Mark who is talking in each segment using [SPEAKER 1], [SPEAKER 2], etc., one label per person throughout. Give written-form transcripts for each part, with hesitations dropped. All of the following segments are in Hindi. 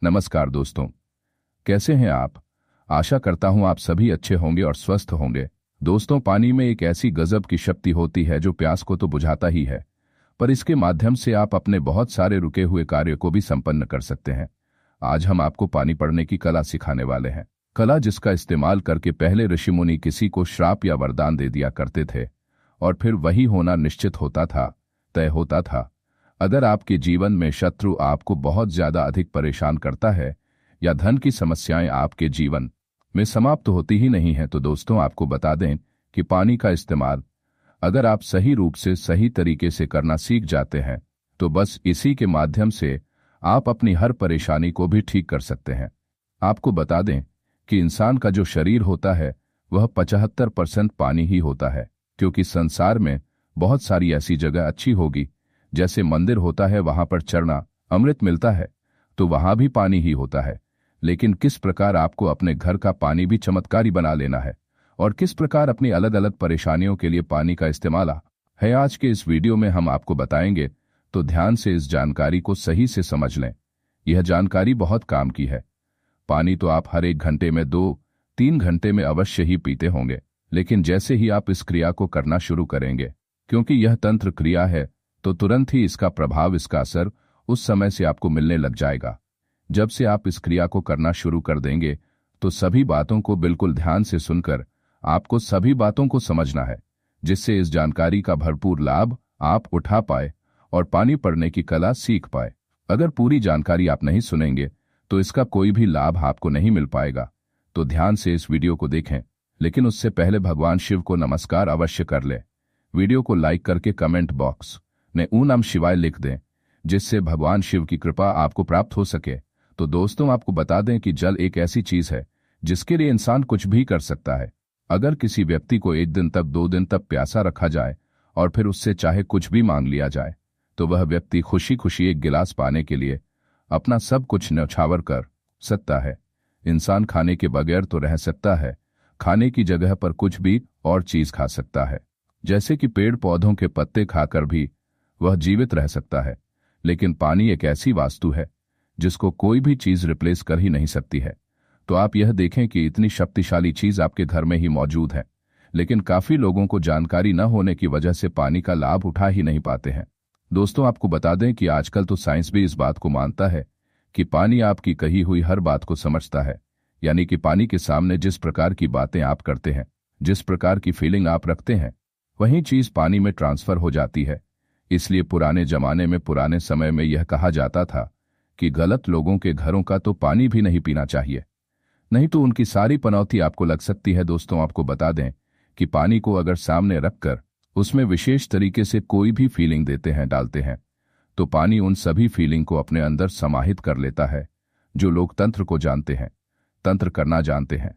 [SPEAKER 1] नमस्कार दोस्तों, कैसे हैं आप। आशा करता हूं आप सभी अच्छे होंगे और स्वस्थ होंगे। दोस्तों, पानी में एक ऐसी गजब की शक्ति होती है जो प्यास को तो बुझाता ही है, पर इसके माध्यम से आप अपने बहुत सारे रुके हुए कार्य को भी संपन्न कर सकते हैं। आज हम आपको पानी पढ़ने की कला सिखाने वाले हैं। कला जिसका इस्तेमाल करके पहले ऋषिमुनि किसी को श्राप या वरदान दे दिया करते थे और फिर वही होना निश्चित होता था, तय होता था। अगर आपके जीवन में शत्रु आपको बहुत ज्यादा अधिक परेशान करता है या धन की समस्याएं आपके जीवन में समाप्त होती ही नहीं है, तो दोस्तों आपको बता दें कि पानी का इस्तेमाल अगर आप सही रूप से सही तरीके से करना सीख जाते हैं तो बस इसी के माध्यम से आप अपनी हर परेशानी को भी ठीक कर सकते हैं। आपको बता दें कि इंसान का जो शरीर होता है वह 75% पानी ही होता है, क्योंकि संसार में बहुत सारी ऐसी जगह अच्छी होगी, जैसे मंदिर होता है वहां पर चढ़ना, अमृत मिलता है तो वहां भी पानी ही होता है। लेकिन किस प्रकार आपको अपने घर का पानी भी चमत्कारी बना लेना है और किस प्रकार अपनी अलग अलग परेशानियों के लिए पानी का इस्तेमाल है, आज के इस वीडियो में हम आपको बताएंगे। तो ध्यान से इस जानकारी को सही से समझ लें। यह जानकारी बहुत काम की है। पानी तो आप हर एक घंटे में 2-3 घंटे में अवश्य ही पीते होंगे, लेकिन जैसे ही आप इस क्रिया को करना शुरू करेंगे, क्योंकि यह तंत्र क्रिया है, तो तुरंत ही इसका प्रभाव, इसका असर उस समय से आपको मिलने लग जाएगा। जब से आप इस क्रिया को करना शुरू कर देंगे तो सभी बातों को बिल्कुल ध्यान से सुनकर आपको सभी बातों को समझना है, जिससे इस जानकारी का भरपूर लाभ आप उठा पाए और पानी पढ़ने की कला सीख पाए। अगर पूरी जानकारी आप नहीं सुनेंगे तो इसका कोई भी लाभ आपको नहीं मिल पाएगा। तो ध्यान से इस वीडियो को देखें, लेकिन उससे पहले भगवान शिव को नमस्कार अवश्य कर ले। वीडियो को लाइक करके कमेंट बॉक्स में ॐ नमः शिवाय लिख दें, जिससे भगवान शिव की कृपा आपको प्राप्त हो सके। तो दोस्तों आपको बता दें कि जल एक ऐसी चीज है जिसके लिए इंसान कुछ भी कर सकता है। अगर किसी व्यक्ति को 1 दिन तक 2 दिन तक प्यासा रखा जाए और फिर उससे चाहे कुछ भी मांग लिया जाए, तो वह व्यक्ति खुशी खुशी एक गिलास पाने के लिए अपना सब कुछ न्यौछावर कर सकता है। इंसान खाने के बगैर तो रह सकता है, खाने की जगह पर कुछ भी और चीज खा सकता है, जैसे कि पेड़ पौधों के पत्ते खाकर भी वह जीवित रह सकता है। लेकिन पानी एक ऐसी वस्तु है जिसको कोई भी चीज रिप्लेस कर ही नहीं सकती है। तो आप यह देखें कि इतनी शक्तिशाली चीज आपके घर में ही मौजूद है, लेकिन काफी लोगों को जानकारी न होने की वजह से पानी का लाभ उठा ही नहीं पाते हैं। दोस्तों आपको बता दें कि आजकल तो साइंस भी इस बात को मानता है कि पानी आपकी कही हुई हर बात को समझता है, यानी कि पानी के सामने जिस प्रकार की बातें आप करते हैं, जिस प्रकार की फीलिंग आप रखते हैं, वही चीज पानी में ट्रांसफर हो जाती है। इसलिए पुराने जमाने में, पुराने समय में यह कहा जाता था कि गलत लोगों के घरों का तो पानी भी नहीं पीना चाहिए, नहीं तो उनकी सारी पनौती आपको लग सकती है। दोस्तों आपको बता दें कि पानी को अगर सामने रखकर उसमें विशेष तरीके से कोई भी फीलिंग देते हैं, डालते हैं, तो पानी उन सभी फीलिंग को अपने अंदर समाहित कर लेता है। जो लोग तंत्र को जानते हैं, तंत्र करना जानते हैं,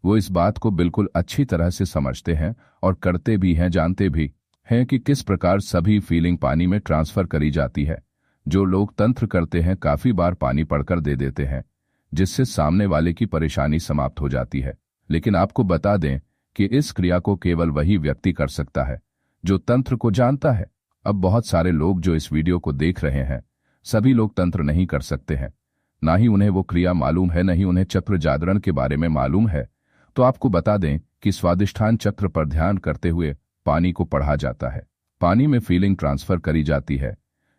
[SPEAKER 1] वो इस बात को बिल्कुल अच्छी तरह से समझते हैं और करते भी हैं, जानते भी हैं कि किस प्रकार सभी फीलिंग पानी में ट्रांसफर करी जाती है। जो लोग तंत्र करते हैं काफी बार पानी पढ़कर दे देते हैं, जिससे सामने वाले की परेशानी समाप्त हो जाती है। लेकिन आपको बता दें कि इस क्रिया को केवल वही व्यक्ति कर सकता है जो तंत्र को जानता है। अब बहुत सारे लोग जो इस वीडियो को देख रहे हैं, सभी लोग तंत्र नहीं कर सकते हैं, ना ही उन्हें वो क्रिया मालूम है, नहीं उन्हें चक्र जागरण के बारे में मालूम है। तो आपको बता दें कि स्वादिष्ठान चक्र पर ध्यान करते हुए पानी को पढ़ा जाता है। पानी में फीलिंग ट्रांसफर करी जाती है,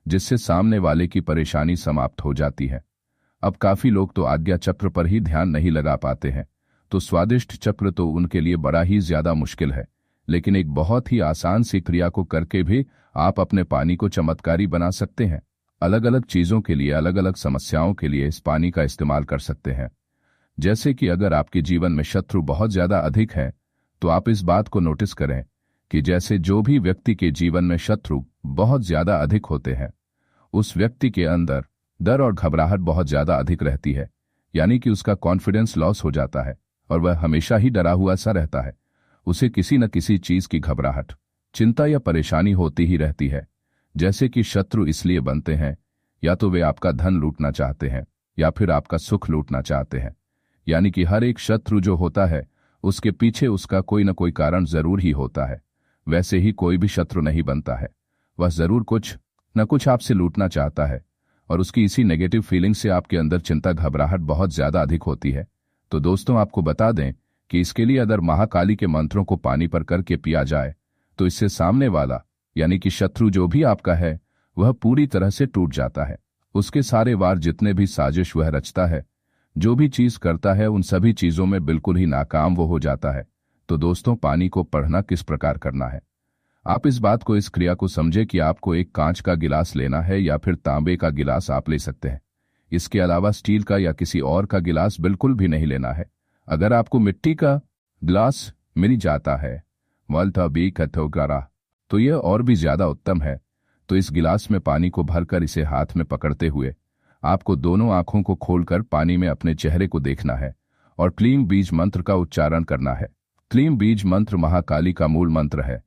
[SPEAKER 1] जिससे सामने वाले की परेशानी समाप्त हो जाती है। अब काफी लोग तो आज्ञा चक्र पर ही ध्यान नहीं लगा पाते हैं, तो स्वादिष्ट चक्र तो उनके लिए बड़ा ही ज्यादा मुश्किल है। लेकिन एक बहुत ही आसान सी क्रिया को करके भी आप अपने पानी को चमत्कारी बना सकते हैं। अलग अलग चीजों के लिए, अलग अलग समस्याओं के लिए इस पानी का इस्तेमाल कर सकते हैं। जैसे कि अगर आपके जीवन में शत्रु बहुत ज्यादा अधिक है, तो आप इस बात को नोटिस करें कि जैसे जो भी व्यक्ति के जीवन में शत्रु बहुत ज्यादा अधिक होते हैं, उस व्यक्ति के अंदर डर और घबराहट बहुत ज्यादा अधिक रहती है, यानी कि उसका कॉन्फिडेंस लॉस हो जाता है और वह हमेशा ही डरा हुआ सा रहता है। उसे किसी न किसी चीज की घबराहट, चिंता या परेशानी होती ही रहती है। जैसे कि शत्रु इसलिए बनते हैं, या तो वे आपका धन लूटना चाहते हैं या फिर आपका सुख लूटना चाहते हैं। यानी कि हर एक शत्रु जो होता है उसके पीछे उसका कोई न कोई कारण जरूर ही होता है। वैसे ही कोई भी शत्रु नहीं बनता है, वह जरूर कुछ न कुछ आपसे लूटना चाहता है और उसकी इसी नेगेटिव फीलिंग से आपके अंदर चिंता घबराहट बहुत ज्यादा अधिक होती है। तो दोस्तों आपको बता दें कि इसके लिए अगर महाकाली के मंत्रों को पानी पर करके पिया जाए तो इससे सामने वाला यानी कि शत्रु जो भी आपका है वह पूरी तरह से टूट जाता है। उसके सारे वार जितने भी साजिश वह रचता है, जो भी चीज करता है, उन सभी चीजों में बिल्कुल ही नाकाम वो हो जाता है। तो दोस्तों पानी को पढ़ना किस प्रकार करना है, आप इस बात को, इस क्रिया को समझे कि आपको एक कांच का गिलास लेना है या फिर तांबे का गिलास आप ले सकते हैं। इसके अलावा स्टील का या किसी और का गिलास बिल्कुल भी नहीं लेना है। अगर आपको मिट्टी का गिलास मिल जाता है तो यह और भी ज्यादा उत्तम है। तो इस गिलास में पानी को भरकर इसे हाथ में पकड़ते हुए आपको दोनों आंखों को खोलकर पानी में अपने चेहरे को देखना है और क्लीम बीज मंत्र का उच्चारण करना है। क्लीम बीज मंत्र महाकाली का मूल मंत्र है।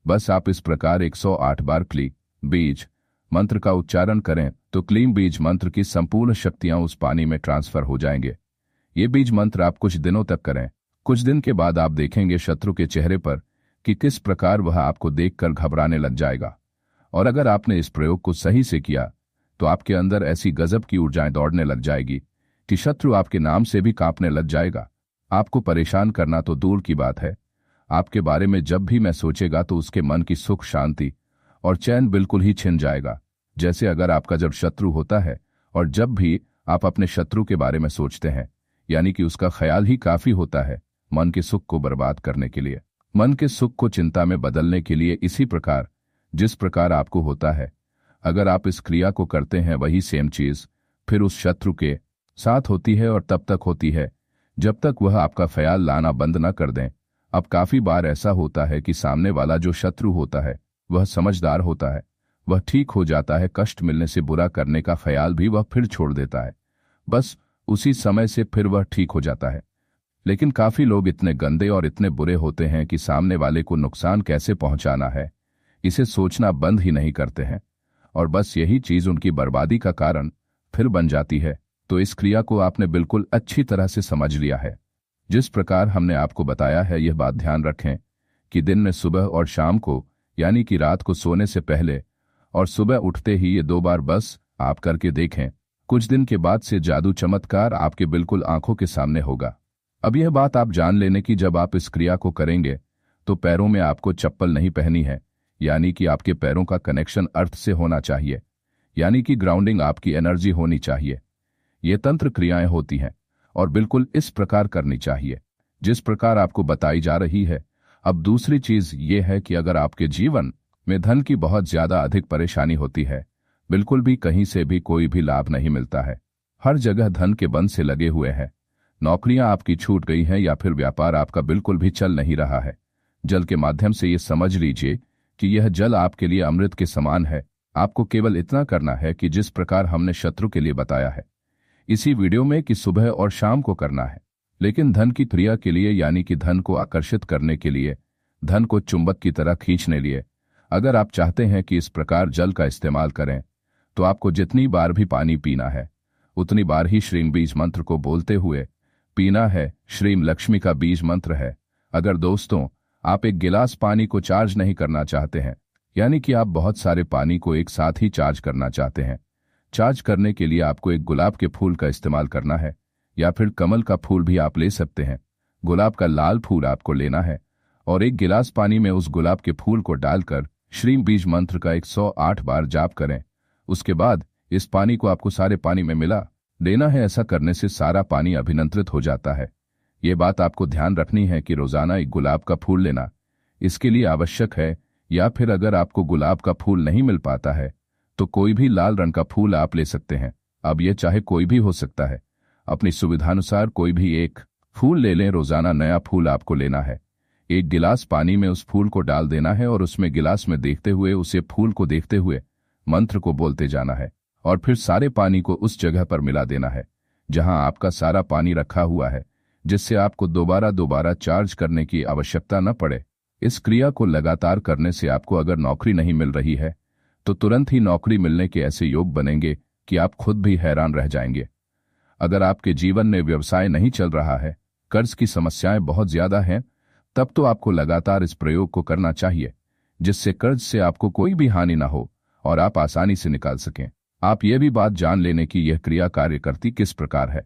[SPEAKER 1] बस आप इस प्रकार 108 बार क्लीम बीज मंत्र का उच्चारण करें तो क्लीम बीज मंत्र की संपूर्ण शक्तियां उस पानी में ट्रांसफर हो जाएंगे। ये बीज मंत्र आप कुछ दिनों तक करें। कुछ दिन के बाद आप देखेंगे शत्रु के चेहरे पर कि किस प्रकार वह आपको देखकर घबराने लग जाएगा। और अगर आपने इस प्रयोग को सही से किया तो आपके अंदर ऐसी गजब की ऊर्जाएं दौड़ने लग जाएगी कि शत्रु आपके नाम से भी कांपने लग जाएगा। आपको परेशान करना तो दूर की बात है, आपके बारे में जब भी मैं सोचेगा तो उसके मन की सुख शांति और चैन बिल्कुल ही छिन जाएगा। जैसे अगर आपका जब शत्रु होता है और जब भी आप अपने शत्रु के बारे में सोचते हैं, यानी कि उसका ख्याल ही काफी होता है मन के सुख को बर्बाद करने के लिए, मन के सुख को चिंता में बदलने के लिए। इसी प्रकार जिस प्रकार आपको होता है, अगर आप इस क्रिया को करते हैं वही सेम चीज फिर उस शत्रु के साथ होती है और तब तक होती है जब तक वह आपका ख्याल लाना बंद न कर दें। अब काफी बार ऐसा होता है कि सामने वाला जो शत्रु होता है वह समझदार होता है, वह ठीक हो जाता है, कष्ट मिलने से बुरा करने का ख्याल भी वह फिर छोड़ देता है, बस उसी समय से फिर वह ठीक हो जाता है। लेकिन काफी लोग इतने गंदे और इतने बुरे होते हैं कि सामने वाले को नुकसान कैसे पहुंचाना है इसे सोचना बंद ही नहीं करते हैं और बस यही चीज उनकी बर्बादी का कारण फिर बन जाती है। तो इस क्रिया को आपने बिल्कुल अच्छी तरह से समझ लिया है। जिस प्रकार हमने आपको बताया है, यह बात ध्यान रखें कि दिन में सुबह और शाम को, यानी कि रात को सोने से पहले और सुबह उठते ही ये 2 बार बस आप करके देखें। कुछ दिन के बाद से जादू चमत्कार आपके बिल्कुल आंखों के सामने होगा। अब यह बात आप जान लेने की, जब आप इस क्रिया को करेंगे तो पैरों में आपको चप्पल नहीं पहनी है, यानी कि आपके पैरों का कनेक्शन अर्थ से होना चाहिए, यानी कि ग्राउंडिंग आपकी एनर्जी होनी चाहिए। ये तंत्र क्रियाएं होती हैं और बिल्कुल इस प्रकार करनी चाहिए जिस प्रकार आपको बताई जा रही है। अब दूसरी चीज ये है कि अगर आपके जीवन में धन की बहुत ज्यादा अधिक परेशानी होती है, बिल्कुल भी कहीं से भी कोई भी लाभ नहीं मिलता है, हर जगह धन के बंध से लगे हुए हैं, नौकरियां आपकी छूट गई हैं या फिर व्यापार आपका बिल्कुल भी चल नहीं रहा है, जल के माध्यम से ये समझ लीजिए कि यह जल आपके लिए अमृत के समान है। आपको केवल इतना करना है कि जिस प्रकार हमने शत्रु के लिए बताया है इसी वीडियो में कि सुबह और शाम को करना है, लेकिन धन की क्रिया के लिए, यानी कि धन को आकर्षित करने के लिए, धन को चुंबक की तरह खींचने लिए, अगर आप चाहते हैं कि इस प्रकार जल का इस्तेमाल करें तो आपको जितनी बार भी पानी पीना है उतनी बार ही श्रीम बीज मंत्र को बोलते हुए पीना है। श्रीम लक्ष्मी का बीज मंत्र है। अगर दोस्तों आप एक गिलास पानी को चार्ज नहीं करना चाहते हैं, यानी कि आप बहुत सारे पानी को एक साथ ही चार्ज करना चाहते हैं, चार्ज करने के लिए आपको एक गुलाब के फूल का इस्तेमाल करना है या फिर कमल का फूल भी आप ले सकते हैं। गुलाब का लाल फूल आपको लेना है और एक गिलास पानी में उस गुलाब के फूल को डालकर श्रीम बीज मंत्र का 108 बार जाप करें। उसके बाद इस पानी को आपको सारे पानी में मिला देना है। ऐसा करने से सारा पानी अभिनंत्रित हो जाता है। ये बात आपको ध्यान रखनी है कि रोजाना एक गुलाब का फूल लेना इसके लिए आवश्यक है, या फिर अगर आपको गुलाब का फूल नहीं मिल पाता है तो कोई भी लाल रंग का फूल आप ले सकते हैं। अब यह चाहे कोई भी हो सकता है, अपनी सुविधानुसार कोई भी एक फूल ले लें। रोजाना नया फूल आपको लेना है, एक गिलास पानी में उस फूल को डाल देना है और उसमें गिलास में देखते हुए, उसे फूल को देखते हुए मंत्र को बोलते जाना है और फिर सारे पानी को उस जगह पर मिला देना है जहां आपका सारा पानी रखा हुआ है, जिससे आपको दोबारा चार्ज करने की आवश्यकता न पड़े। इस क्रिया को लगातार करने से आपको अगर नौकरी नहीं मिल रही है तो तुरंत ही नौकरी मिलने के ऐसे योग बनेंगे कि आप खुद भी हैरान रह जाएंगे। अगर आपके जीवन में व्यवसाय नहीं चल रहा है, कर्ज की समस्याएं बहुत ज्यादा हैं, तब तो आपको लगातार इस प्रयोग को करना चाहिए जिससे कर्ज से आपको कोई भी हानि ना हो और आप आसानी से निकाल सकें। आप ये भी बात जान लेने की यह क्रिया कार्य करती किस प्रकार है।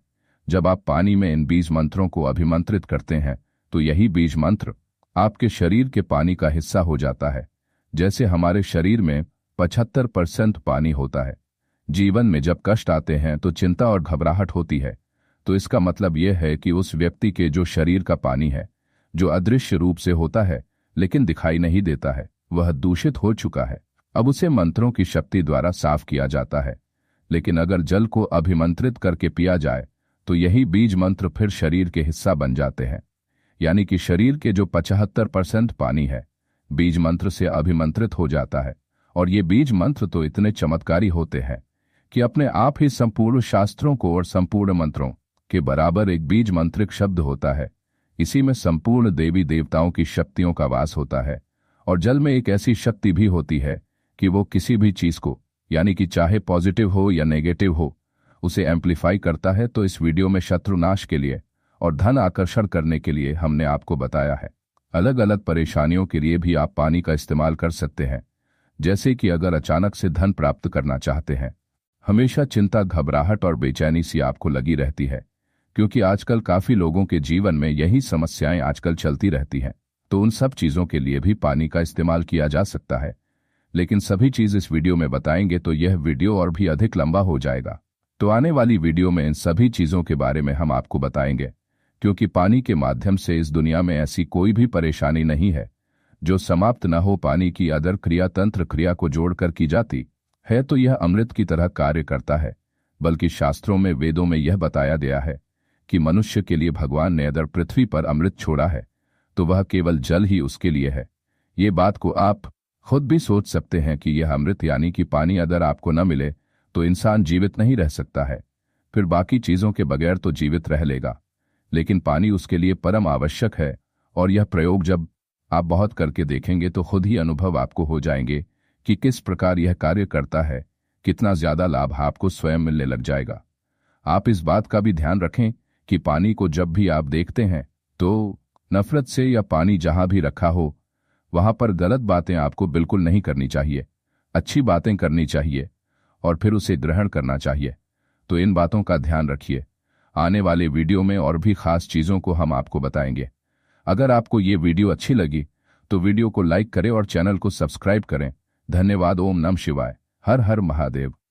[SPEAKER 1] जब आप पानी में इन बीज मंत्रों को अभिमंत्रित करते हैं तो यही बीज मंत्र आपके शरीर के पानी का हिस्सा हो जाता है। जैसे हमारे शरीर में 75% पानी होता है। जीवन में जब कष्ट आते हैं तो चिंता और घबराहट होती है, तो इसका मतलब यह है कि उस व्यक्ति के जो शरीर का पानी है, जो अदृश्य रूप से होता है लेकिन दिखाई नहीं देता है, वह दूषित हो चुका है। अब उसे मंत्रों की शक्ति द्वारा साफ किया जाता है। लेकिन अगर जल को अभिमंत्रित करके पिया जाए तो यही बीज मंत्र फिर शरीर के हिस्सा बन जाते हैं। यानी कि शरीर के जो 75% पानी है, बीज मंत्र से अभिमंत्रित हो जाता है। और ये बीज मंत्र तो इतने चमत्कारी होते हैं कि अपने आप ही संपूर्ण शास्त्रों को और संपूर्ण मंत्रों के बराबर एक बीज मंत्रिक शब्द होता है। इसी में संपूर्ण देवी देवताओं की शक्तियों का वास होता है। और जल में एक ऐसी शक्ति भी होती है कि वो किसी भी चीज को, यानी कि चाहे पॉजिटिव हो या नेगेटिव हो, उसे एम्प्लीफाई करता है। तो इस वीडियो में शत्रुनाश के लिए और धन आकर्षण करने के लिए हमने आपको बताया है। अलग अलग परेशानियों के लिए भी आप पानी का इस्तेमाल कर सकते हैं। जैसे कि अगर अचानक से धन प्राप्त करना चाहते हैं, हमेशा चिंता, घबराहट और बेचैनी सी आपको लगी रहती है, क्योंकि आजकल काफी लोगों के जीवन में यही समस्याएं आजकल चलती रहती हैं, तो उन सब चीजों के लिए भी पानी का इस्तेमाल किया जा सकता है। लेकिन सभी चीज इस वीडियो में बताएंगे तो यह वीडियो और भी अधिक लंबा हो जाएगा। तो आने वाली वीडियो में इन सभी चीजों के बारे में हम आपको बताएंगे, क्योंकि पानी के माध्यम से इस दुनिया में ऐसी कोई भी परेशानी नहीं है जो समाप्त न हो। पानी की अदर क्रिया तंत्र क्रिया को जोड़कर की जाती है तो यह अमृत की तरह कार्य करता है। बल्कि शास्त्रों में, वेदों में यह बताया गया है कि मनुष्य के लिए भगवान ने अदर पृथ्वी पर अमृत छोड़ा है तो वह केवल जल ही उसके लिए है। ये बात को आप खुद भी सोच सकते हैं कि यह अमृत यानी कि पानी अगर आपको न मिले तो इंसान जीवित नहीं रह सकता है, फिर बाकी चीजों के बगैर तो जीवित रह लेगा, लेकिन पानी उसके लिए परम आवश्यक है। और यह प्रयोग जब आप बहुत करके देखेंगे तो खुद ही अनुभव आपको हो जाएंगे कि किस प्रकार यह कार्य करता है, कितना ज्यादा लाभ आपको स्वयं मिलने लग जाएगा। आप इस बात का भी ध्यान रखें कि पानी को जब भी आप देखते हैं तो नफरत से, या पानी जहां भी रखा हो वहां पर गलत बातें आपको बिल्कुल नहीं करनी चाहिए, अच्छी बातें करनी चाहिए और फिर उसे ग्रहण करना चाहिए। तो इन बातों का ध्यान रखिए। आने वाले वीडियो में और भी खास चीजों को हम आपको बताएंगे। अगर आपको ये वीडियो अच्छी लगी तो वीडियो को लाइक करें और चैनल को सब्सक्राइब करें। धन्यवाद। ओम नमः शिवाय। हर हर महादेव।